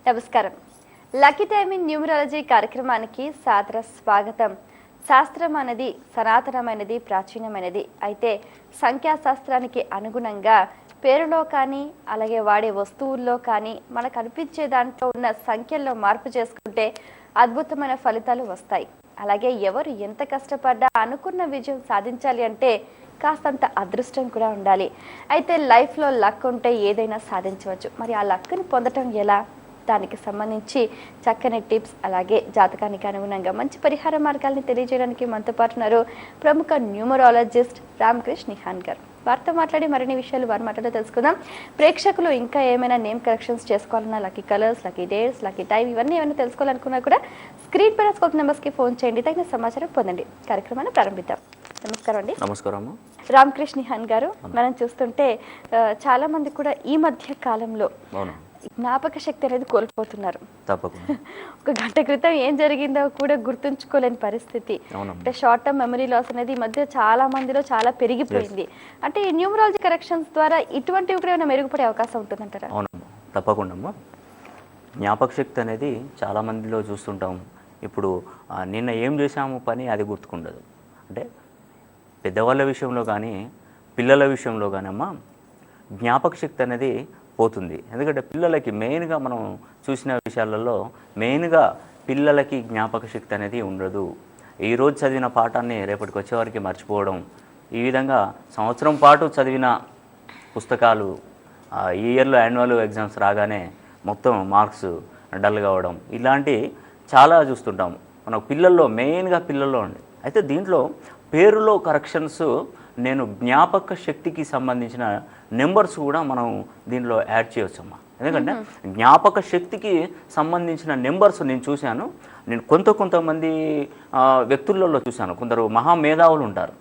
నమస్కారం. Lucky time in numerology కార్యక్రమానికి సాదర స్వాగతం. శాస్త్రం అనేది సనాతనమైనది, ప్రాచీనమైనది. అయితే సంఖ్యాశాస్త్రానికి అనుగుణంగా పేరులో కానీ అలాగే వాడే వస్తువుల్లో కానీ మనకు అనిపించే దాంట్లో ఉన్న సంఖ్యల్లో మార్పు చేసుకుంటే అద్భుతమైన ఫలితాలు వస్తాయి. అలాగే ఎవరు ఎంత కష్టపడ్డా అనుకున్న విజయం సాధించాలి అంటే కాస్తంత అదృష్టం కూడా ఉండాలి. అయితే లైఫ్లో లక్ ఉంటే ఏదైనా సాధించవచ్చు. మరి ఆ లక్ని పొందటం ఎలా? దానికి సంబంధించి చక్కని టిప్స్ అలాగే జాతకానికి అనుగుణంగా మంచి పరిహార మార్గాల్ని తెలియజేయడానికి మనతో పాటు ఉన్నారు ప్రముఖ న్యూమరాలజిస్ట్ రామకృష్ణ నిహాన్ గారు. వారితో మాట్లాడి మరిన్ని విషయాలు వారి మాటలో తెలుసుకుందాం. ప్రేక్షకులు ఇంకా ఏమైనా నేమ్ కరెక్షన్స్ చేసుకోవాలన్నా, lucky colours, lucky dates, lucky time ఇవన్నీ ఏమైనా తెలుసుకోవాలనుకున్నా కూడా స్క్రీన్ పైన స్కోప్ నెంబర్స్కి ఫోన్ చేయండి, తగిన సమాచారం పొందండి. కార్యక్రమాన్ని ప్రారంభిద్దాం. నమస్కారం అండి. నమస్కారం. రామకృష్ణ నిహాన్ గారు, మనం చూస్తుంటే చాలా మంది కూడా ఈ మధ్య కాలంలో జ్ఞాపక శక్తి అనేది కోల్పోతున్నారు. తప్పకుండా ఒక గంట క్రితం ఏం జరిగిందో కూడా గుర్తుంచుకోలేని పరిస్థితి. అంటే షార్ట్ టర్మ్ మెమరీ లాస్ అనేది ఈ మధ్య చాలా మందిలో చాలా పెరిగిపోయింది. అంటే ఈ న్యూమరాలజీ కరెక్షన్స్ ద్వారా ఇటువంటివి కూడా ఏమైనా మెరుగుపడే అవకాశం ఉంటుందంటారా? అవునమ్మా, తప్పకుండా. జ్ఞాపక శక్తి అనేది చాలా మందిలో చూస్తుంటాము. ఇప్పుడు నిన్న ఏం చేశాము పని అది గుర్తుకుండదు. అంటే పెద్దవాళ్ళ విషయంలో కానీ పిల్లల విషయంలో కానీ అమ్మా జ్ఞాపక శక్తి అనేది పోతుంది. ఎందుకంటే పిల్లలకి మెయిన్గా మనం చూసిన విషయాలలో మెయిన్గా పిల్లలకి జ్ఞాపక శక్తి అనేది ఉండదు. ఈరోజు చదివిన పాఠాన్ని రేపటికి వచ్చేవారికి మర్చిపోవడం, ఈ విధంగా సంవత్సరం పాటు చదివిన పుస్తకాలు ఈ ఇయర్లో యాన్యువల్ ఎగ్జామ్స్ రాగానే మొత్తం మార్క్స్ డల్ కావడం, ఇలాంటి చాలా చూస్తుంటాము మన పిల్లల్లో, మెయిన్గా పిల్లల్లో ఉంది. అయితే దీంట్లో పేరులో కరెక్షన్స్ నేను జ్ఞాపక శక్తికి సంబంధించిన నెంబర్స్ కూడా మనం దీనిలో యాడ్ చేయవచ్చమ్మా. ఎందుకంటే జ్ఞాపక శక్తికి సంబంధించిన నెంబర్స్ నేను చూశాను. నేను కొంతమంది వ్యక్తులలో చూశాను. కొందరు మహామేధావులు ఉంటారు.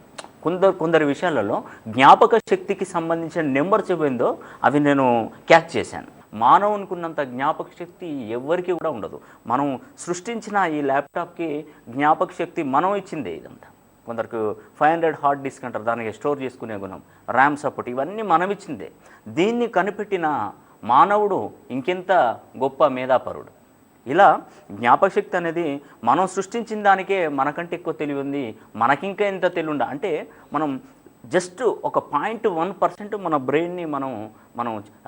కొందరి విషయాలలో జ్ఞాపక శక్తికి సంబంధించిన నెంబర్స్ ఏమైందో అవి నేను క్యాచ్ చేశాను. మానవునికి ఉన్నంత జ్ఞాపక శక్తి ఎవరికి కూడా ఉండదు. మనం సృష్టించిన ఈ ల్యాప్టాప్కి జ్ఞాపక శక్తి మనం ఇచ్చిందే. ఇదంతా కొందరికి 500 హార్డ్ డిస్క్ అంటారు, దానికి స్టోర్ చేసుకునే గుణం, ర్యామ్ సపోర్ట్, ఇవన్నీ మనం ఇచ్చిందే. దీన్ని కనిపెట్టిన మానవుడు ఇంకెంత గొప్ప మేధాపరుడు. ఇలా జ్ఞాపక శక్తి అనేది మనం సృష్టించిన దానికే మనకంటే ఎక్కువ తెలివి ఉంది, మనకింకా ఎంత తెలివి ఉండ అంటే మనం జస్ట్ ఒక 0.1% మన బ్రెయిన్ని మనం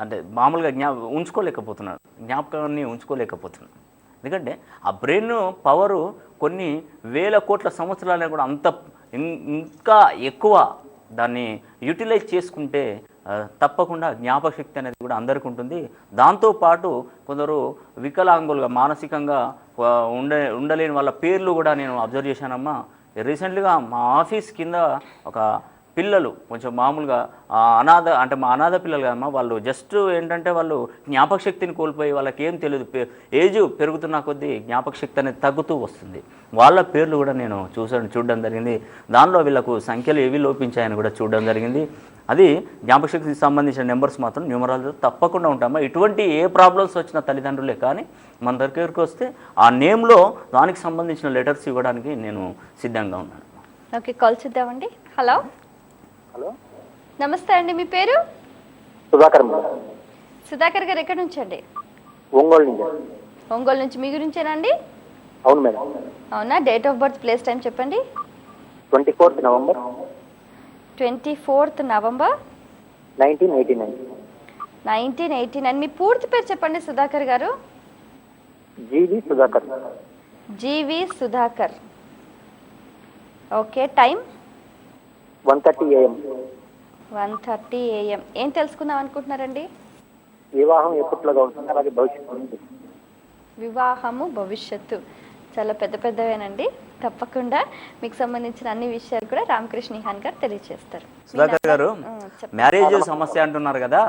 అంటే మామూలుగా ఉంచుకోలేకపోతున్నాం, జ్ఞాపకాన్ని ఉంచుకోలేకపోతున్నాం. ఎందుకంటే ఆ బ్రెయిన్ పవరు కొన్ని వేల కోట్ల సంవత్సరాలైనా కూడా అంత ఇంకా ఎక్కువ దాన్ని యూటిలైజ్ చేసుకుంటే తప్పకుండా జ్ఞాపక శక్తి అనేది కూడా అందరికీ ఉంటుంది. దాంతోపాటు కొందరు వికలాంగులుగా మానసికంగా ఉండలేని వాళ్ళ పేర్లు కూడా నేను అబ్జర్వ్ చేశానమ్మా. రీసెంట్గా మా ఆఫీస్ కింద ఒక పిల్లలు కొంచెం మామూలుగా మా అనాథ పిల్లలు కదమ్మా, వాళ్ళు జస్ట్ ఏంటంటే వాళ్ళు జ్ఞాపక శక్తిని కోల్పోయి వాళ్ళకి ఏం తెలియదు, ఏజ్ పెరుగుతున్న కొద్దీ జ్ఞాపక శక్తి అనేది తగ్గుతూ వస్తుంది. వాళ్ళ పేర్లు కూడా నేను చూడడం జరిగింది. దానిలో వీళ్ళకు సంఖ్యలు ఏవి లోపించాయని కూడా చూడడం జరిగింది. అది జ్ఞాపక శక్తికి సంబంధించిన నెంబర్స్ మాత్రం న్యూమరాలజీలో తప్పకుండా ఉంటామా. ఇటువంటి ఏ ప్రాబ్లమ్స్ వచ్చిన తల్లిదండ్రులే కానీ మన దగ్గరికి వస్తే ఆ నేమ్లో దానికి సంబంధించిన లెటర్స్ ఇవ్వడానికి నేను సిద్ధంగా ఉన్నాను. ఓకే, కాల్ చేద్దామండి. హలో. హలో, నమస్తే అండి. మీ పేరు? సుధాకర్. సుధాకర్ గారు ఎక్కడి నుంచి అండి? ఒంగోలు నుంచి. మీ గురించేనా అండి? అవును మేడం. అవునా? Date of birth, place, time చెప్పండి. 24th November 24th November 1989. మీ పూర్తి పేరు చెప్పండి Sudhakar garu. G V Sudhakar. G V Sudhakar. Okay, time 1:30 AM. 1:30 AM. ఏం తెలుసుకుందాం అనుకుంటున్నారండి? వివాహం ఎప్పటిలాగా ఉంటుంది, అలాగే భవిష్యత్తు. వివాహము, భవిష్యత్తు చాలా పెద్దవేనండి. తప్పకుండా మీకు సంబంధించిన అన్ని విషయాలు కూడా రామకృష్ణ నిహాన్ గారు తెలియజేస్తారు. సుధాకర్ గారు, మ్యారేజ్ సమస్య అంటున్నారు కదా,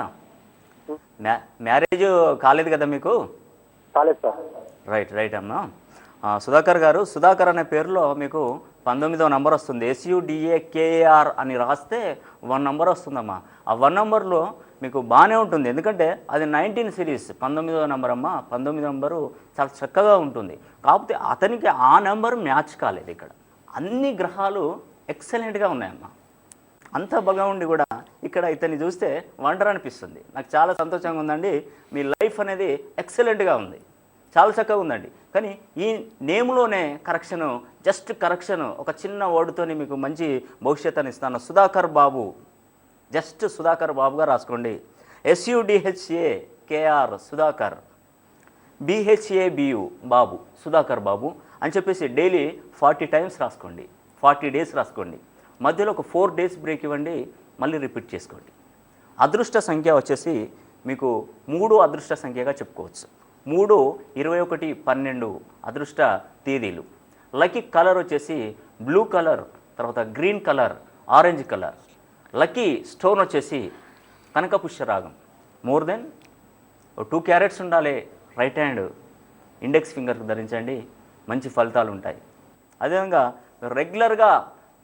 మ్యారేజ్ కాలేదు కదా మీకు? కాలేదు సార్. రైట్ అమ్మా. సుధాకర్ గారు, సుధాకర్ అనే పేరులో మీకు 19వ నంబర్ వస్తుంది. SUDAKAR అని రాస్తే 1 నంబర్ వస్తుందమ్మా. ఆ 1 నంబర్లో మీకు బాగానే ఉంటుంది. ఎందుకంటే అది 19 సిరీస్, 19వ నంబర్ అమ్మా. 19వ నంబరు చాలా చక్కగా ఉంటుంది. కాకపోతే అతనికి ఆ నెంబర్ మ్యాచ్ కాలేదు. ఇక్కడ అన్ని గ్రహాలు ఎక్సలెంట్గా ఉన్నాయమ్మా. అంత బాగా ఉండి కూడా ఇక్కడ ఇతన్ని చూస్తే వండర్ అనిపిస్తుంది. నాకు చాలా సంతోషంగా ఉందండి. మీ లైఫ్ అనేది ఎక్సలెంట్గా ఉంది. చాలా చక్కగా ఉందండి. కానీ ఈ నేమ్లోనే కరెక్షను, జస్ట్ కరెక్షన్, ఒక చిన్న వర్డ్తోని మీకు మంచి భవిష్యత్తుని ఇస్తాను. సుధాకర్ బాబు, జస్ట్ సుధాకర్ బాబుగా రాసుకోండి. SUDHAKR సుధాకర్, BHABU బాబు, సుధాకర్ బాబు అని చెప్పేసి డైలీ 40 టైమ్స్ రాసుకోండి. 40 డేస్ రాసుకోండి. మధ్యలో ఒక 4 డేస్ బ్రేక్ ఇవ్వండి, మళ్ళీ రిపీట్ చేసుకోండి. అదృష్ట సంఖ్య వచ్చేసి మీకు 3 అదృష్ట సంఖ్యగా చెప్పుకోవచ్చు. 3, 21, 12 అదృష్ట తేదీలు. లక్కీ కలర్ వచ్చేసి బ్లూ కలర్, తర్వాత green colour, orange colour. Lucky stone వచ్చేసి కనకపుష్యరాగం. మోర్ దెన్ 2 క్యారెట్స్ ఉండాలి. రైట్ హ్యాండ్ ఇండెక్స్ ఫింగర్కి ధరించండి, మంచి ఫలితాలు ఉంటాయి. అదేవిధంగా రెగ్యులర్గా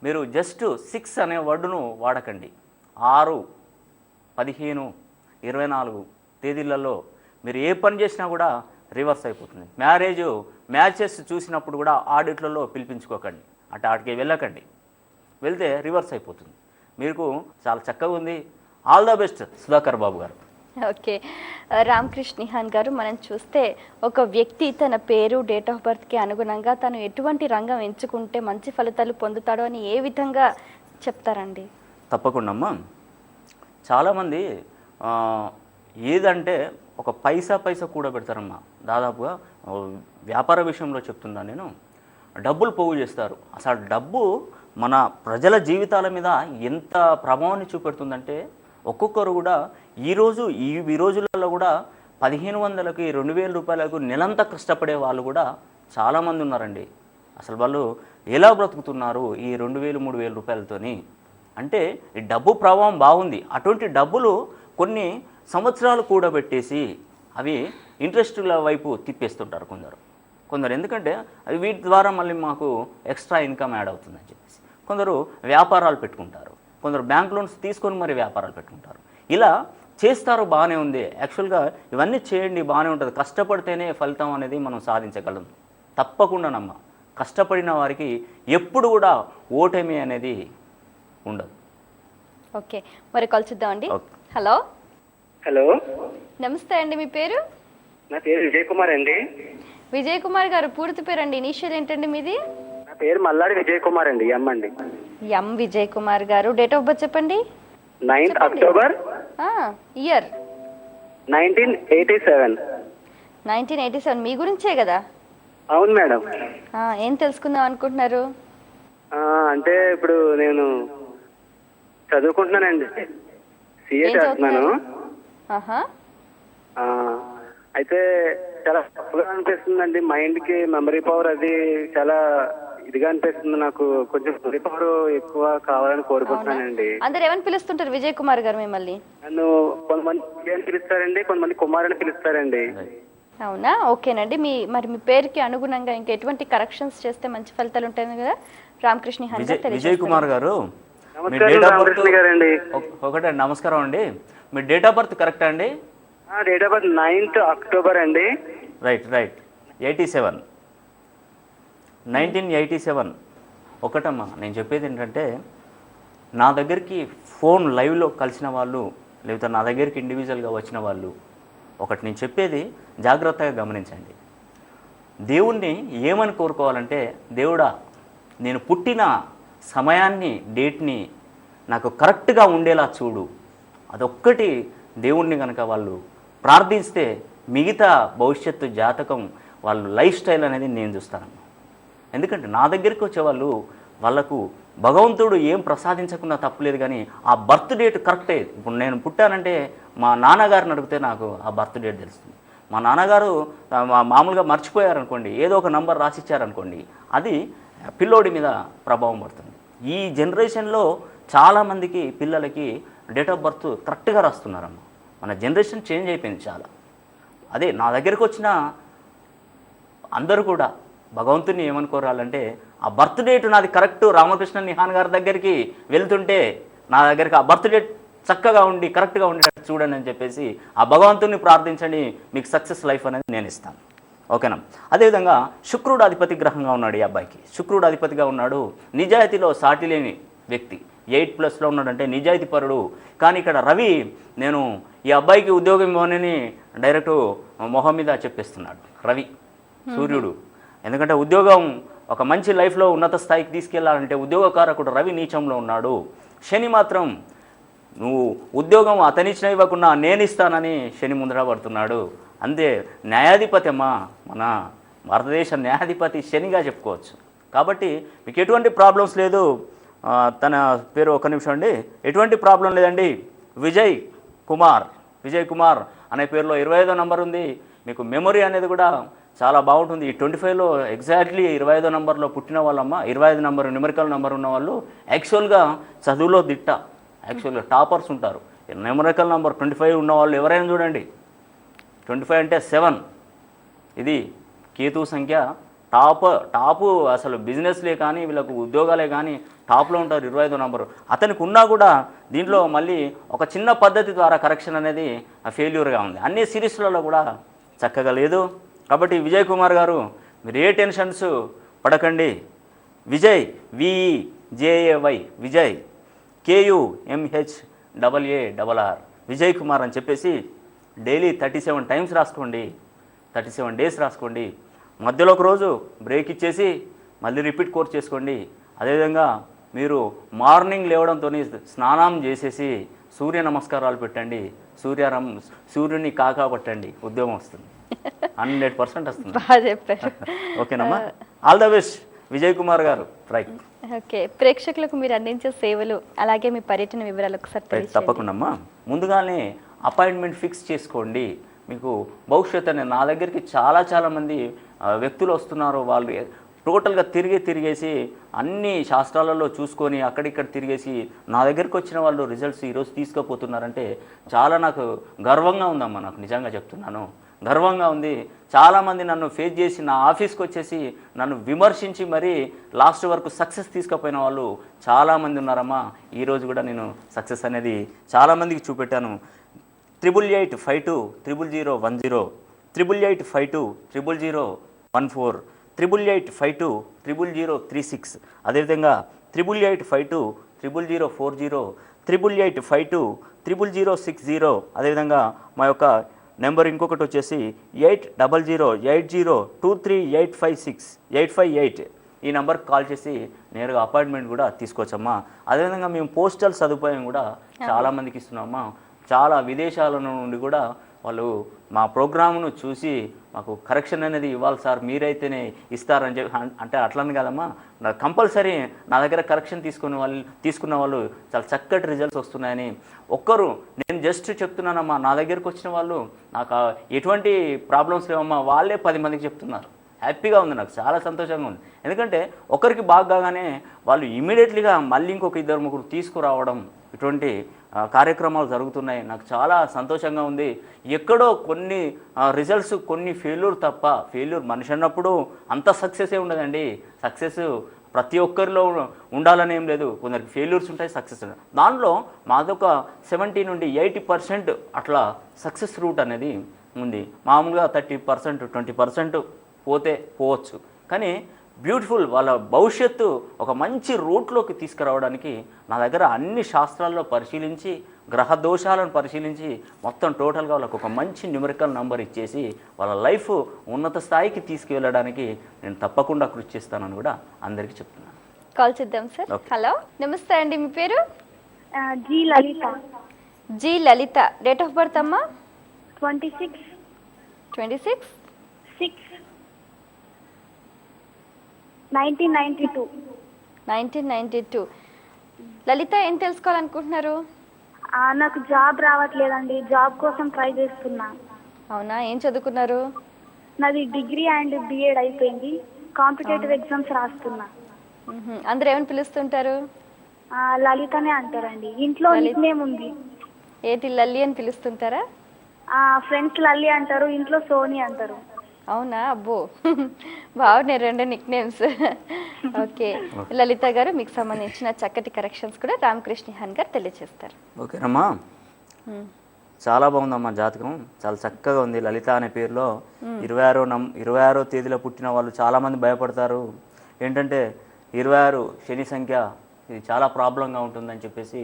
మీరు జస్ట్ 6 అనే వర్డును వాడకండి. 6, 15, 24 తేదీలలో మీరు ఏ పని చేసినా కూడా రివర్స్ అయిపోతుంది. మ్యాచెస్ చూసినప్పుడు కూడా ఆడిట్లలో పిలిపించుకోకండి, ఆటికి వెళ్ళకండి. వెళ్తే రివర్స్ అయిపోతుంది. మీకు చాలా చక్కగా ఉంది. ఆల్ ద బెస్ట్ సుధాకర్ బాబు గారు. ఓకే, రామకృష్ణ నిహాన్ గారు, మనం చూస్తే ఒక వ్యక్తి తన పేరు, డేట్ ఆఫ్ బర్త్కి అనుగుణంగా తను ఎటువంటి రంగం ఎంచుకుంటే మంచి ఫలితాలు పొందుతాడో అని ఏ విధంగా చెప్తారండి? తప్పకుండా అమ్మా. చాలామంది ఏదంటే ఒక పైసా కూడబెడతారమ్మా. దాదాపుగా వ్యాపార విషయంలో చెప్తున్నాను నేను. డబ్బులు పోగు చేస్తారు. అసలు డబ్బు మన ప్రజల జీవితాల మీద ఎంత ప్రభావాన్ని చూపెడుతుందంటే, ఒక్కొక్కరు కూడా ఈ రోజులలో కూడా 1500కి 2000 రూపాయలకు నెలంతా కష్టపడే వాళ్ళు కూడా చాలామంది ఉన్నారండి. అసలు వాళ్ళు ఎలా బ్రతుకుతున్నారు ఈ 2000, 3000 రూపాయలతోని అంటే ఈ డబ్బు ప్రభావం బాగుంది. అటువంటి డబ్బులు కొన్ని సంవత్సరాలు కూడబెట్టేసి అవి ఇంట్రెస్టుల వైపు తిప్పేస్తుంటారు కొందరు. ఎందుకంటే అది వీటి ద్వారా మళ్ళీ మాకు ఎక్స్ట్రా ఇన్కమ్ యాడ్ అవుతుందని చెప్పేసి కొందరు వ్యాపారాలు పెట్టుకుంటారు. కొందరు బ్యాంక్ లోన్స్ తీసుకొని మరి వ్యాపారాలు పెట్టుకుంటారు. ఇలా చేస్తారు, బాగానే ఉంది. యాక్చువల్గా ఇవన్నీ చేయండి, బాగానే ఉంటుంది. కష్టపడితేనే ఫలితం అనేది మనం సాధించగలం. తప్పకుండా నమ్మ. కష్టపడిన వారికి ఎప్పుడు కూడా ఓటమి అనేది ఉండదు. ఓకే, మరి కలుసుద్దామండి. హలో హలో, నమస్తే అండి. మీ పేరు? నా పేరు విజయ్ కుమార్ అండి. విజయ్ కుమార్ గారు, పూర్తి పేరండి, ఇనిషియల్ ఏంటండి మీది? నా పేరు మల్లాడి విజయ్ కుమార్ అండి. ఎం అండి. ఎం విజయ్ కుమార్ గారు. డేట్ ఆఫ్ బర్త్ చెప్పండి. 9th October year 1987. 1987. మీ గురించే కదా? అవును మేడం. ఏం తెలుసుకుందాం అనుకుంటున్నారు? అంటే ఇప్పుడు నేను చదువుకుంటున్నానండి, సిఏ చేస్తున్నాను. అయితే చాలా తప్పుగా అనిపిస్తుందండి. మైండ్కి మెమరీ పవర్ అది చాలా ఇదిగా అనిపిస్తుంది. నాకు కొంచెం మెమరీ పవర్ ఎక్కువ కావాలని కోరుకుంటున్నానండి. అందరు ఏమని పిలుస్తుంటారు విజయ్ కుమార్ గారు మిమ్మల్ని? నన్ను కొంతమంది అని పిలుస్తారండి, కొంతమంది కుమార్ అని పిలుస్తారండి. అవునా? ఓకేనండి. మీ పేరుకి అనుగుణంగా ఇంకా ఎటువంటి కరెక్షన్స్ చేస్తే మంచి ఫలితాలు ఉంటాయి కదా రామకృష్ణ నిహాన్ గారు? విజయ్ కుమార్ గారు, ఒకటే నమస్కారం అండి. మీ డేట్ ఆఫ్ బర్త్ కరెక్టా అండి? Date of birth 9th October అండి. రైట్ 87, 1987. ఒకటమ్మా, నేను చెప్పేది ఏంటంటే, నా దగ్గరికి ఫోన్ లైవ్లో కలిసిన వాళ్ళు, లేకపోతే నా దగ్గరికి ఇండివిజువల్గా వచ్చిన వాళ్ళు, ఒకటి నేను చెప్పేది జాగ్రత్తగా గమనించండి. దేవుణ్ణి ఏమని కోరుకోవాలంటే, దేవుడా నేను పుట్టిన సమయాన్ని, డేట్ని నాకు కరెక్ట్గా ఉండేలా చూడు. అదొక్కటి దేవుణ్ణి కనుక వాళ్ళు ప్రార్థిస్తే మిగతా భవిష్యత్తు జాతకం, వాళ్ళు లైఫ్ స్టైల్ అనేది నేను చూస్తాను. ఎందుకంటే నా దగ్గరికి వచ్చేవాళ్ళు, వాళ్ళకు భగవంతుడు ఏం ప్రసాదించకుండా తప్పులేదు, కానీ ఆ బర్త్ డేట్ కరెక్టే. ఇప్పుడు నేను పుట్టానంటే మా నాన్నగారిని అడిగితే నాకు ఆ బర్త్ డేట్ తెలుస్తుంది. మా నాన్నగారు మామూలుగా మర్చిపోయారనుకోండి, ఏదో ఒక నంబర్ రాసిచ్చారనుకోండి, అది పిల్లోడి మీద ప్రభావం పడుతుంది. ఈ జనరేషన్లో చాలామందికి పిల్లలకి డేట్ ఆఫ్ బర్త్ కరెక్ట్గా రాస్తున్నారమ్మ. మన జనరేషన్ చేంజ్ అయిపోయింది చాలా. అదే నా దగ్గరికి వచ్చిన అందరూ కూడా భగవంతుని ఏమని కోరాలంటే, ఆ బర్త్ డేట్ నాది కరెక్ట్, రామకృష్ణ నిహాన్ గారి దగ్గరికి వెళ్తుంటే నా దగ్గరికి ఆ బర్త్ డేట్ చక్కగా ఉండి కరెక్ట్గా ఉండేటట్టు చూడండి అని చెప్పేసి ఆ భగవంతుని ప్రార్థించండి. మీకు సక్సెస్ లైఫ్ అనేది నేను ఇస్తాను. ఓకేనా? అదేవిధంగా శుక్రుడు అధిపతి గ్రహంగా ఉన్నాడు. ఈ అబ్బాయికి శుక్రుడు అధిపతిగా ఉన్నాడు. నిజాయితీలో సాటి లేని వ్యక్తి. 8+ ఉన్నాడంటే నిజాయితీ పరుడు. కానీ ఇక్కడ రవి నేను ఈ అబ్బాయికి ఉద్యోగం ఇవ్వనని డైరెక్ట్ మొహం మీద చెప్పేస్తున్నాడు రవి సూర్యుడు. ఎందుకంటే ఉద్యోగం ఒక మంచి లైఫ్లో ఉన్నత స్థాయికి తీసుకెళ్లాలంటే ఉద్యోగకారకుడు రవి నీచంలో ఉన్నాడు. శని మాత్రం నువ్వు ఉద్యోగం అతనిచ్చిన ఇవ్వకుండా నేను ఇస్తానని శని ముందర పడుతున్నాడు. అంతే న్యాయాధిపతి అమ్మా, మన భారతదేశ న్యాయాధిపతి శనిగా చెప్పుకోవచ్చు. కాబట్టి మీకు ఎటువంటి ప్రాబ్లమ్స్ లేదు. తన పేరు ఒక నిమిషం అండి. ఎటువంటి ప్రాబ్లం లేదండి. విజయ్ కుమార్ అనే పేరులో 25వ నంబర్ ఉంది. మీకు మెమొరీ అనేది కూడా చాలా బాగుంటుంది. ఈ 25లో ఎగ్జాక్ట్లీ 25వ నంబర్లో పుట్టిన వాళ్ళమ్మ, 25 నంబర్ న్యూమరికల్ నెంబర్ ఉన్న వాళ్ళు యాక్చువల్గా చదువులో దిట్ట, యాక్చువల్గా టాపర్స్ ఉంటారు. న్యూమరికల్ నెంబర్ 25 ఉన్న వాళ్ళు ఎవరైనా చూడండి. 25 అంటే 7. ఇది కేతు సంఖ్య. టాపు అసలు బిజినెస్లే కానీ వీళ్ళకు ఉద్యోగాలే కానీ టాప్లో ఉంటారు 25వ నంబరు. అతనికి ఉన్నా కూడా దీంట్లో మళ్ళీ ఒక చిన్న పద్ధతి ద్వారా కరెక్షన్ అనేది ఫెయిల్యూర్గా ఉంది. అన్ని సిరీస్లలో కూడా చక్కగా లేదు. కాబట్టి విజయ్ కుమార్ గారు మీరు ఏ టెన్షన్స్ పడకండి. విజయ్ VEJAY విజయ్ KUMHAAR విజయ్ కుమార్ అని చెప్పేసి డైలీ 37 టైమ్స్ రాసుకోండి, 37 డేస్ రాసుకోండి. మధ్యలో ఒక రోజు బ్రేక్ ఇచ్చేసి మళ్ళీ రిపీట్ కోర్స్ చేసుకోండి. అదేవిధంగా మీరు మార్నింగ్ లేవడంతో స్నానం చేసేసి సూర్య నమస్కారాలు పెట్టండి, సూర్యుని కాకా పట్టండి, ఉద్యోగం వస్తుంది, 100% వస్తుంది. బాగా చెప్పారు. ఓకేనమ్మా, all the best Vijay Kumar గారు. రైట్. ఓకే, ప్రేక్షకులకు మీరు అందించే సేవలు అలాగే మీ పర్యటన వివరాలు ఒకసారి తెలియజేయండి. తప్పకుండా అమ్మా. ముందుగానే అపాయింట్మెంట్ ఫిక్స్ చేసుకోండి. మీకు భవిష్యత్తు అనేది నా దగ్గరికి చాలా మంది వ్యక్తులు వస్తున్నారు. వాళ్ళు టోటల్గా తిరిగేసి అన్ని శాస్త్రాలలో చూసుకొని అక్కడిక్కడ తిరిగేసి నా దగ్గరికి వచ్చిన వాళ్ళు రిజల్ట్స్ ఈరోజు తీసుకుపోతున్నారంటే చాలా నాకు గర్వంగా ఉందమ్మా. నాకు నిజంగా చెప్తున్నాను, గర్వంగా ఉంది. చాలామంది నన్ను ఫేస్ చేసి నా ఆఫీస్కి వచ్చేసి నన్ను విమర్శించి మరీ లాస్ట్ వరకు సక్సెస్ తీసుకుపోయిన వాళ్ళు చాలామంది ఉన్నారమ్మా. ఈరోజు కూడా నేను సక్సెస్ అనేది చాలామందికి చూపెట్టాను. 8852000010 8852000014 8852000036 అదేవిధంగా 8852000040 8852000060 అదేవిధంగా మా యొక్క నెంబర్ ఇంకొకటి వచ్చేసి 8008023856 ఈ నెంబర్కి కాల్ చేసి నేరుగా అపాయింట్మెంట్ కూడా తీసుకోవచ్చమ్మా. అదేవిధంగా మేము పోస్టల్ సదుపాయం కూడా చాలామందికి ఇస్తున్నామమ్మా. చాలా విదేశాల నుండి కూడా వాళ్ళు మా ప్రోగ్రామ్ను చూసి మాకు కరెక్షన్ అనేది ఇవ్వాలి సార్, మీరైతేనే ఇస్తారని చెప్పి అంటే అట్లని కాదమ్మా, కంపల్సరీ నా దగ్గర కరెక్షన్ తీసుకున్న వాళ్ళు చాలా చక్కటి రిజల్ట్స్ వస్తున్నాయని ఒక్కరు నేను జస్ట్ చెప్తున్నానమ్మా. నా దగ్గరకు వచ్చిన వాళ్ళు నాకు ఎటువంటి ప్రాబ్లమ్స్ లేవమ్మా, వాళ్ళే 10 మందికి చెప్తున్నారు. హ్యాపీగా ఉంది, నాకు చాలా సంతోషంగా ఉంది. ఎందుకంటే ఒకరికి బాగానే వాళ్ళు ఇమీడియట్లీగా మళ్ళీ ఇంకొక 2-3 తీసుకురావడం, ఇటువంటి కార్యక్రమాలు జరుగుతున్నాయి. నాకు చాలా సంతోషంగా ఉంది. ఎక్కడో కొన్ని రిజల్ట్స్, కొన్ని ఫెయిల్యూర్ తప్ప, ఫెయిల్యూర్ మనిషి అన్నప్పుడు అంత సక్సెసే ఉండదండి. సక్సెస్ ప్రతి ఒక్కరిలో ఉండాలని ఏం లేదు. కొందరికి ఫెయిల్యూర్స్ ఉంటాయి, సక్సెస్ ఉంటాయి. దానిలో మాదొక 70 నుండి 80% అట్లా సక్సెస్ రూట్ అనేది ఉంది. మామూలుగా 30% 20% పోవచ్చు. కానీ బ్యూటిఫుల్ వాళ్ళ భవిష్యత్తు ఒక మంచి రూట్లోకి తీసుకురావడానికి నా దగ్గర అన్ని శాస్త్రాల్లో పరిశీలించి, గ్రహ దోషాలను పరిశీలించి మొత్తం టోటల్గా వాళ్ళకు ఒక మంచి న్యూమరికల్ నంబర్ ఇచ్చేసి వాళ్ళ లైఫ్ ఉన్నత స్థాయికి తీసుకువెళ్ళడానికి నేను తప్పకుండా కృషి చేస్తానని కూడా అందరికీ చెప్తున్నాను. కాల్ చేద్దాం సార్. హలో, నమస్తే అండి, మీ పేరు? జీ లలిత. డేట్ ఆఫ్ బర్త్ అమ్మా? 26/6/1992. లలిత, ఏం తెలుసుకోవాలనుకుంటున్నారు? నాకు జాబ్ రావట్లేదండి, జాబ్ కోసం ట్రై చేస్తున్నా. అవునా, ఏం చదువుకున్నారు? నాది డిగ్రీ అండ్ బిఎడ్ అయిపోయింది. కాంపిటేటివ్ ఎగ్జామ్స్ రాస్తున్నా. అందరూ ఏమని పిలుస్తుంటారు? లలితనే అంటారండి. ఇంట్లో నిక్నేమ్ ఉంది. ఏంటి, లల్లి అని పిలుస్తుంటారా? ఫ్రెండ్స్ లల్లి అంటారు, ఇంట్లో సోని అంటారు. అవునా, అబ్బో బాగున్నాయి 2 నిక్ నేమ్స్. ఓకే లలిత గారు, మీకు సంబంధించిన చక్కటి కరెక్షన్స్ కూడా రామకృష్ణ హన్ గారు తెలియజేస్తారు. ఓకేనమ్మా, చాలా బాగుందమ్మా జాతకం, చాలా చక్కగా ఉంది. లలిత అనే పేరులో 26వ తేదీలో పుట్టిన వాళ్ళు చాలామంది భయపడతారు. ఏంటంటే 26 శని సంఖ్య, ఇది చాలా ప్రాబ్లంగా ఉంటుందని చెప్పేసి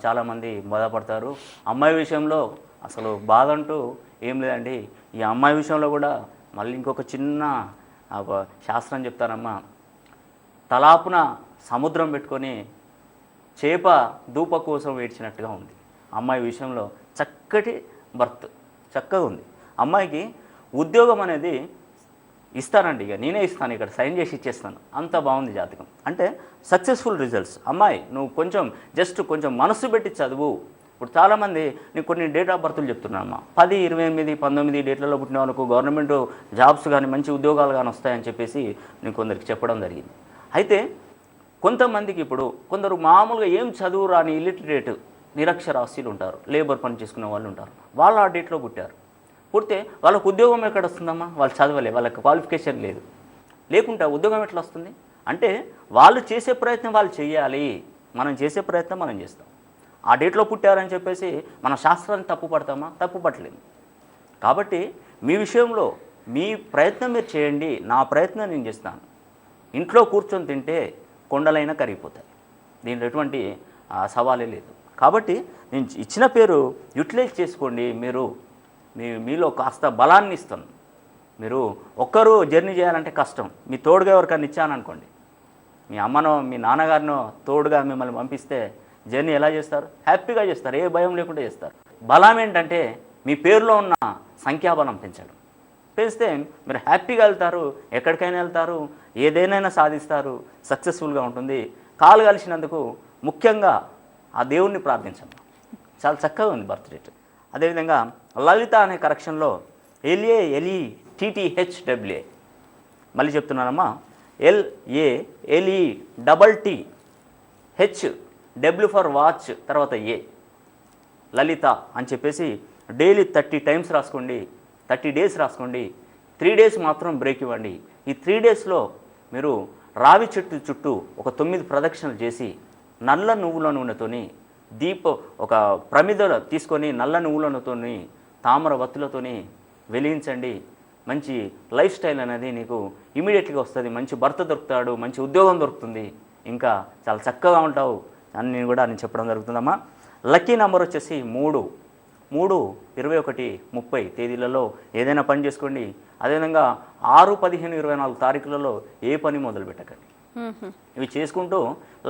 చాలామంది బాధపడతారు. అమ్మాయి విషయంలో అసలు బాధ అంటూ ఏం లేదండి. ఈ అమ్మాయి విషయంలో కూడా మళ్ళీ ఇంకొక చిన్న శాస్త్రం చెప్తానమ్మా. తలాపున సముద్రం పెట్టుకొని చేప దూప కోసం ఏడ్చినట్టుగా ఉంది. అమ్మాయి విషయంలో చక్కటి బర్త్ చక్కగా ఉంది. అమ్మాయికి ఉద్యోగం అనేది ఇస్తానండి, ఇక నేనే ఇస్తాను, ఇక్కడ సైన్ చేసి ఇచ్చేస్తాను, అంత బాగుంది జాతకం. అంటే సక్సెస్ఫుల్ రిజల్ట్స్. అమ్మాయి నువ్వు కొంచెం మనసు పెట్టి చదువు. ఇప్పుడు చాలామంది నీకు కొన్ని డేట్ ఆఫ్ బర్త్లు చెప్తున్నానమ్మా, 10, 28, 19 డేట్లలో పుట్టిన వాళ్ళకు గవర్నమెంట్ జాబ్స్ కానీ మంచి ఉద్యోగాలు కానీ వస్తాయని చెప్పేసి నేను కొందరికి చెప్పడం జరిగింది. అయితే కొంతమందికి ఇప్పుడు కొందరు మామూలుగా ఏం చదువు రాని ఇల్లిటరేట్ నిరక్షరాస్యులు ఉంటారు, లేబర్ పని చేసుకునే వాళ్ళు ఉంటారు. వాళ్ళు ఆ డేట్లో పుట్టారు. పుడితే వాళ్ళకు ఉద్యోగం ఎక్కడ వస్తుందమ్మా? వాళ్ళు చదవలే, వాళ్ళకి క్వాలిఫికేషన్ లేదు. లేకుంటే ఉద్యోగం ఎట్లా వస్తుంది? అంటే వాళ్ళు చేసే ప్రయత్నం వాళ్ళు చేయాలి, మనం చేసే ప్రయత్నం మనం చేస్తాం. ఆ డేట్లో పుట్టారని చెప్పేసి మన శాస్త్రాన్ని తప్పు పడతామా? తప్పు పట్టలేము. కాబట్టి మీ విషయంలో మీ ప్రయత్నం మీరు చేయండి, నా ప్రయత్నం నేను చేస్తాను. ఇంట్లో కూర్చొని తింటే కొండలైనా కరిగిపోతాయి, దీంట్లో ఎటువంటి సవాలే లేదు. కాబట్టి నేను ఇచ్చిన పేరు యూటిలైజ్ చేసుకోండి. మీలో కాస్త బలాన్ని ఇస్తాను. మీరు ఒక్కరు జర్నీ చేయాలంటే కష్టం. మీ తోడుగా ఎవరికైనా ఇచ్చాననుకోండి, మీ అమ్మనో మీ నాన్నగారినో తోడుగా మిమ్మల్ని పంపిస్తే జర్నీ ఎలా చేస్తారు? హ్యాపీగా చేస్తారు, ఏ భయం లేకుండా చేస్తారు. బలం ఏంటంటే మీ పేరులో ఉన్న సంఖ్యాబలం పెంచడం. పెంచితే మీరు హ్యాపీగా వెళ్తారు, ఎక్కడికైనా వెళ్తారు, ఏదైనా సాధిస్తారు, సక్సెస్ఫుల్గా ఉంటుంది. కాలు కలిసినందుకు ముఖ్యంగా ఆ దేవుణ్ణి ప్రార్థించండి. చాలా చక్కగా ఉంది బర్త్ డేట్. అదేవిధంగా లలిత అనే కరెక్షన్లో LALETTHWA, మళ్ళీ చెప్తున్నానమ్మా, LALETTH, W ఫర్ వాచ్, తర్వాత A, లలిత అని చెప్పేసి డైలీ 30 టైమ్స్ రాసుకోండి, 30 డేస్ రాసుకోండి. 3 డేస్ మాత్రం బ్రేక్ ఇవ్వండి. ఈ 3 డేస్లో మీరు రావి చెట్టు చుట్టూ ఒక 9 ప్రదక్షిణలు చేసి నల్ల నువ్వుల నూనెతోని ఒక ప్రమిదలో తీసుకొని నల్ల నువ్వుల నూనెతోని తామర వత్తులతోని వెలిగించండి. మంచి లైఫ్ స్టైల్ అనేది నీకు ఇమీడియట్గా వస్తుంది. మంచి భర్త దొరుకుతాడు, మంచి ఉద్యోగం దొరుకుతుంది, ఇంకా చాలా చక్కగా ఉంటావు అని నేను చెప్పడం జరుగుతుందమ్మా. లక్కీ నెంబర్ వచ్చేసి 3, 21, 30 తేదీలలో ఏదైనా పని చేసుకోండి. అదేవిధంగా 6, 15, 24 తారీఖులలో ఏ పని మొదలు పెట్టకండి. ఇవి చేసుకుంటూ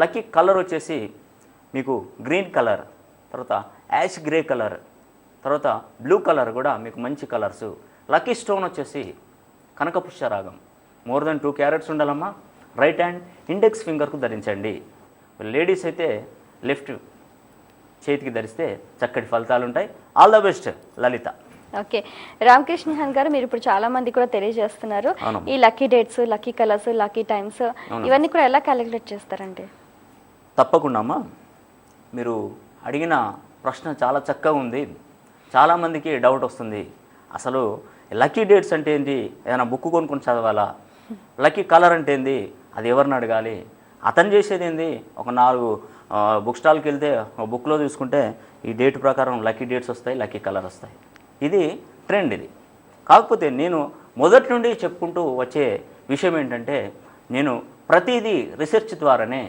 లక్కీ కలర్ వచ్చేసి మీకు గ్రీన్ కలర్, తర్వాత యాష్ గ్రే కలర్, తర్వాత బ్లూ కలర్ కూడా మీకు మంచి కలర్స్. లక్కీ స్టోన్ వచ్చేసి కనకపుష్యరాగం, మోర్ దెన్ 2 క్యారెట్స్ ఉండాలమ్మా. రైట్ హ్యాండ్ ఇండెక్స్ ఫింగర్కు ధరించండి. లేడీస్ అయితే లెఫ్ట్ చేతికి ధరిస్తే చక్కటి ఫలితాలు ఉంటాయి. All the best Lalitha. Okay Ramakrishna garu, మీరు ఇప్పుడు చాలా మంది కూడా తెలియజేస్తున్నారు ఈ lucky dates, lucky colours, lucky times, ఇవన్నీ కూడా ఎలా క్యాలిక్యులేట్ చేస్తారండి? తప్పకుండా అమ్మా, మీరు అడిగిన ప్రశ్న చాలా చక్కగా ఉంది. చాలామందికి డౌట్ వస్తుంది, అసలు లక్కీ డేట్స్ అంటే ఏంటి? ఏదైనా బుక్ కొనుక్కొని చదవాలా? లక్కీ కలర్ అంటే ఏంది? అది ఎవరిని అడగాలి? అతను చేసేది ఏంది? ఒక 4 బుక్ స్టాల్కి వెళ్తే ఒక బుక్లో చూసుకుంటే ఈ డేట్ ప్రకారం లక్కీ డేట్స్ వస్తాయి, లక్కీ కలర్ వస్తాయి. ఇది ట్రెండ్. ఇది కాకపోతే నేను మొదటి నుండి చెప్పుకుంటూ వచ్చే విషయం ఏంటంటే, నేను ప్రతిదీ రిసెర్చ్ ద్వారానే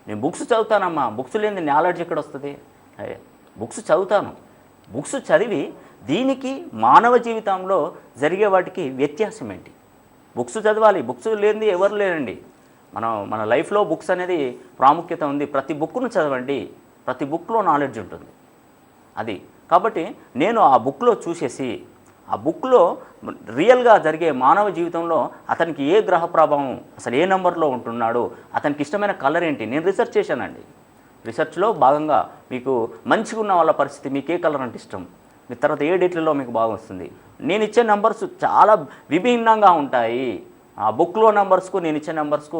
నేను బుక్స్ చదువుతానమ్మా. బుక్స్ లేని నాలెడ్జ్ ఎక్కడ వస్తుంది? బుక్స్ చదువుతాను. బుక్స్ చదివి దీనికి మానవ జీవితంలో జరిగే వాటికి వ్యత్యాసం ఏంటి? బుక్స్ చదవాలి. బుక్స్ లేనిది ఎవరు లేరండి. మన లైఫ్లో బుక్స్ అనేది ప్రాముఖ్యత ఉంది. ప్రతి బుక్ను చదవండి, ప్రతి బుక్లో నాలెడ్జ్ ఉంటుంది. అది కాబట్టి నేను ఆ బుక్లో చూసేసి ఆ బుక్లో రియల్గా జరిగే మానవ జీవితంలో అతనికి ఏ గ్రహ ప్రభావం, అసలు ఏ నెంబర్లో ఉంటున్నాడు, అతనికి ఇష్టమైన కలర్ ఏంటి, నేను రీసెర్చ్ చేశానండి. రీసెర్చ్లో భాగంగా మీకు మంచిగా ఉన్న వాళ్ళ పరిస్థితి, మీకు ఏ కలర్ అంటే ఇష్టం, మీ తర్వాత ఏ డేట్లలో మీకు బాగా వస్తుంది. నేను ఇచ్చే నెంబర్స్ చాలా విభిన్నంగా ఉంటాయి. ఆ బుక్లో నెంబర్స్కు నేను ఇచ్చే నెంబర్స్కు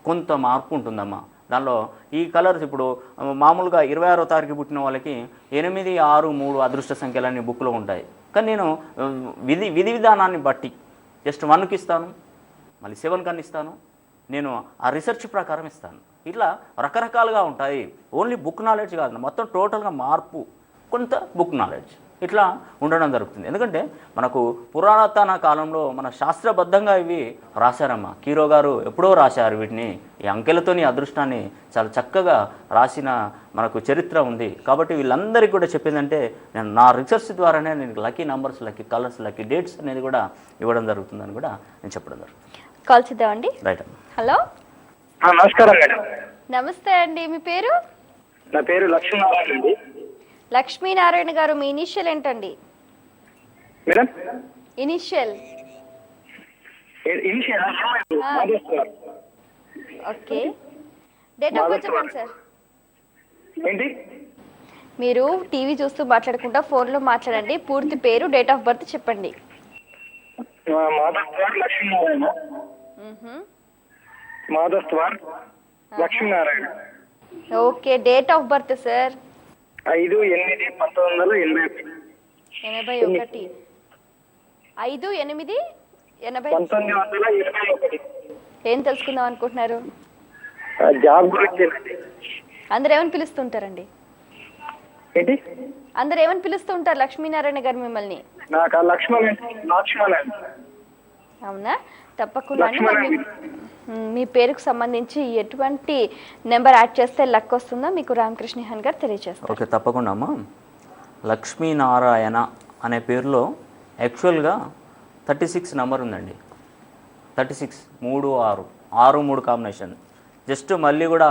కొంత మార్పు ఉంటుందమ్మా. దానిలో ఈ కలర్స్ ఇప్పుడు మామూలుగా 26వ తారీఖు పుట్టిన వాళ్ళకి 8, 6, 3 అదృష్ట సంఖ్యలన్నీ బుక్లో ఉంటాయి. కానీ నేను విధి విధానాన్ని బట్టి జస్ట్ 1కి ఇస్తాను, మళ్ళీ 7 కన్నా ఇస్తాను. నేను ఆ రీసెర్చ్ ప్రకారం ఇస్తాను. ఇట్లా రకరకాలుగా ఉంటాయి. ఓన్లీ బుక్ నాలెడ్జ్ కాదు, మొత్తం టోటల్గా మార్పు కొంత బుక్ నాలెడ్జ్. ఇట్లా ఉండడం జరుగుతుంది. ఎందుకంటే మనకు పురాతన కాలంలో మన శాస్త్రబద్ధంగా ఇవి రాశారమ్మా. కీరో గారు ఎప్పుడో రాశారు వీటిని. ఈ అంకెలతోని అదృష్టాన్ని చాలా చక్కగా రాసిన మనకు చరిత్ర ఉంది. కాబట్టి వీళ్ళందరికీ కూడా చెప్పిందంటే నేను నా రీసెర్చ్ ద్వారానే నేను lucky numbers, lucky colours, lucky dates అనేది కూడా ఇవ్వడం జరుగుతుందని కూడా నేను చెప్పడం జరుగుతుంది. కాల్ చేద్దామండి. రైట్ అమ్మా. హలో, నమస్కారం మేడం. నమస్తే అండి. మీ పేరు? నా పేరు లక్ష్మీనారాయణ అండి. లక్ష్మీనారాయణ గారు, మీ ఇనిషియల్ ఏంటండి? Madam initial. Initial okay. Date of birth చెప్పండి సార్. ఏంటి? మీరు టీవీ చూస్తూ మాట్లాడకుండా ఫోన్లో మాట్లాడండి. పూర్తి పేరు, డేట్ ఆఫ్ బర్త్ చెప్పండి. Madhav Lakshminarayana. Madhav Lakshminarayana. Okay. Date of birth sir? 5/8/1981. 81. 5/8/80. 1981. ఏం తెలుసుకుందాం అనుకుంటున్నారు? జాబ్ గురించి. అందరు ఏమని పిలుస్తుంటారండి? ఏంటి? అందరు ఏమని పిలుస్తుంటారు లక్ష్మీనారాయణ గారు మిమ్మల్ని? నాకు లక్ష్మణ్. అవునా? తప్పకుండా అండి. మరి మీ పేరుకు సంబంధించి ఎటువంటి నెంబర్ యాడ్ చేస్తే లక్ వస్తుందో మీకు రామకృష్ణ హాన్ గారు తెలియజేస్తారు. ఓకే, తప్పకుండా అమ్మా. లక్ష్మీనారాయణ అనే పేరులో యాక్చువల్గా 36 నెంబర్ ఉందండి. 36 3 6 3 కాంబినేషన్. జస్ట్ మళ్ళీ కూడా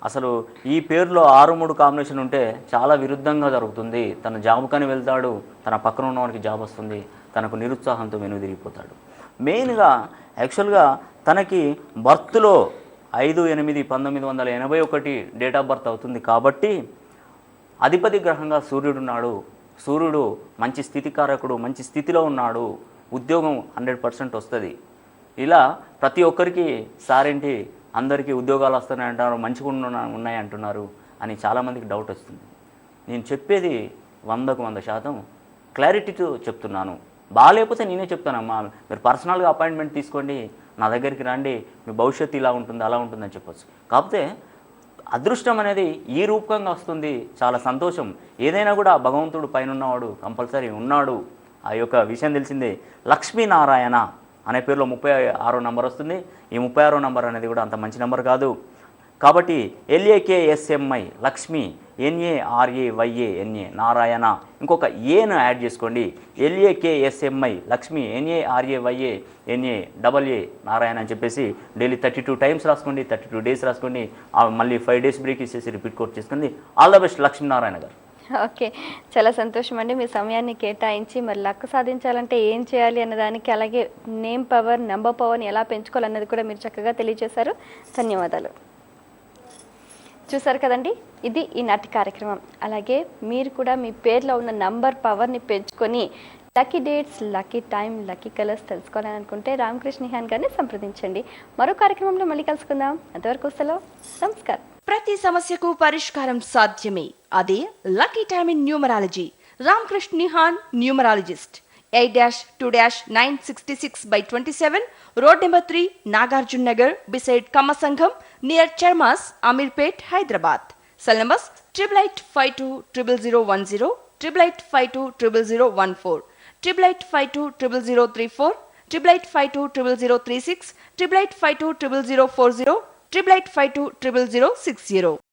అసలు ఈ పేరులో 6 3 కాంబినేషన్ ఉంటే చాలా విరుద్ధంగా జరుగుతుంది. తన జాబ్ కని వెళ్తాడు, తన పక్కన ఉన్నవాడికి జాబ్ వస్తుంది, తనకు నిరుత్సాహంతో వెనుదిరిగిపోతాడు. మెయిన్గా యాక్చువల్గా తనకి బర్త్లో 5/8/1981 డేట్ ఆఫ్ బర్త్ అవుతుంది. కాబట్టి అధిపతి గ్రహంగా సూర్యుడున్నాడు. సూర్యుడు మంచి స్థితికారకుడు, మంచి స్థితిలో ఉన్నాడు. ఉద్యోగం 100% వస్తుంది. ఇలా ప్రతి ఒక్కరికి సారేంటి అందరికీ ఉద్యోగాలు వస్తున్నాయి అంటారు, మంచిగా ఉన్నాయి అంటున్నారు అని చాలామందికి డౌట్ వస్తుంది. నేను చెప్పేది 100% క్లారిటీతో చెప్తున్నాను. బాగాలేకపోతే నేనే చెప్తానమ్మా. మీరు పర్సనల్గా అపాయింట్మెంట్ తీసుకోండి, నా దగ్గరికి రండి, మీ భవిష్యత్తు ఇలా ఉంటుంది అలా ఉంటుందని చెప్పొచ్చు. కాకపోతే అదృష్టం అనేది ఈ రూపకంగా వస్తుంది. చాలా సంతోషం. ఏదైనా కూడా భగవంతుడు పైన ఉన్నవాడు కంపల్సరీ ఉన్నాడు. ఆ యొక్క విషయం తెలిసిందే. లక్ష్మీనారాయణ అనే పేరులో 36 నంబర్ వస్తుంది. ఈ 36 నంబర్ అనేది కూడా అంత మంచి నెంబర్ కాదు. కాబట్టి LAKSMI లక్ష్మి, NARAYANA నారాయణ, ఇంకొక ఏను యాడ్ చేసుకోండి. LAKSMI లక్ష్మి, NARAYANA నారాయణ అని చెప్పేసి డైలీ 32 టైమ్స్ రాసుకోండి. 32 డేస్ రాసుకోండి. మళ్ళీ 5 డేస్ బ్రేక్ ఇచ్చేసి రిపీట్ కోట్ చేసుకోండి. ఆల్ ద బెస్ట్ లక్ష్మీనారాయణ గారు. ఓకే, చాలా సంతోషం అండి. మీ సమయాన్ని కేటాయించి మరి లక్ సాధించాలంటే ఏం చేయాలి అన్నదానికి, అలాగే నేమ్ పవర్, నెంబర్ పవర్ని ఎలా పెంచుకోవాలన్నది కూడా మీరు చక్కగా తెలియజేశారు. ధన్యవాదాలు. చూసారు కదండి, ఇది ఈనాటి కార్యక్రమం. అలాగే మీరు కూడా మీ పేరులో ఉన్న నంబర్ పవర్ని పెంచుకొని lucky dates, lucky time, lucky colours తెలుసుకోవాలని అనుకుంటే రామకృష్ణ హాన్ గారిని సంప్రదించండి. మరో కార్యక్రమంలో మళ్ళీ కలుసుకుందాం. అంతవరకు సెలవు. నమస్కారం. ప్రతి సమస్యకు పరిష్కారం సాధ్యమే. అదే lucky time in numerology. Ramakrishna Nihan, numerologist. 8-966/27 road number 3, Nagarjuna Nagar, beside Kammasangham, near Chermas, Ameerpet, Hyderabad. Cell numbers 88520010, 88520014, 88520034, 88520036, 88520040, 88520060.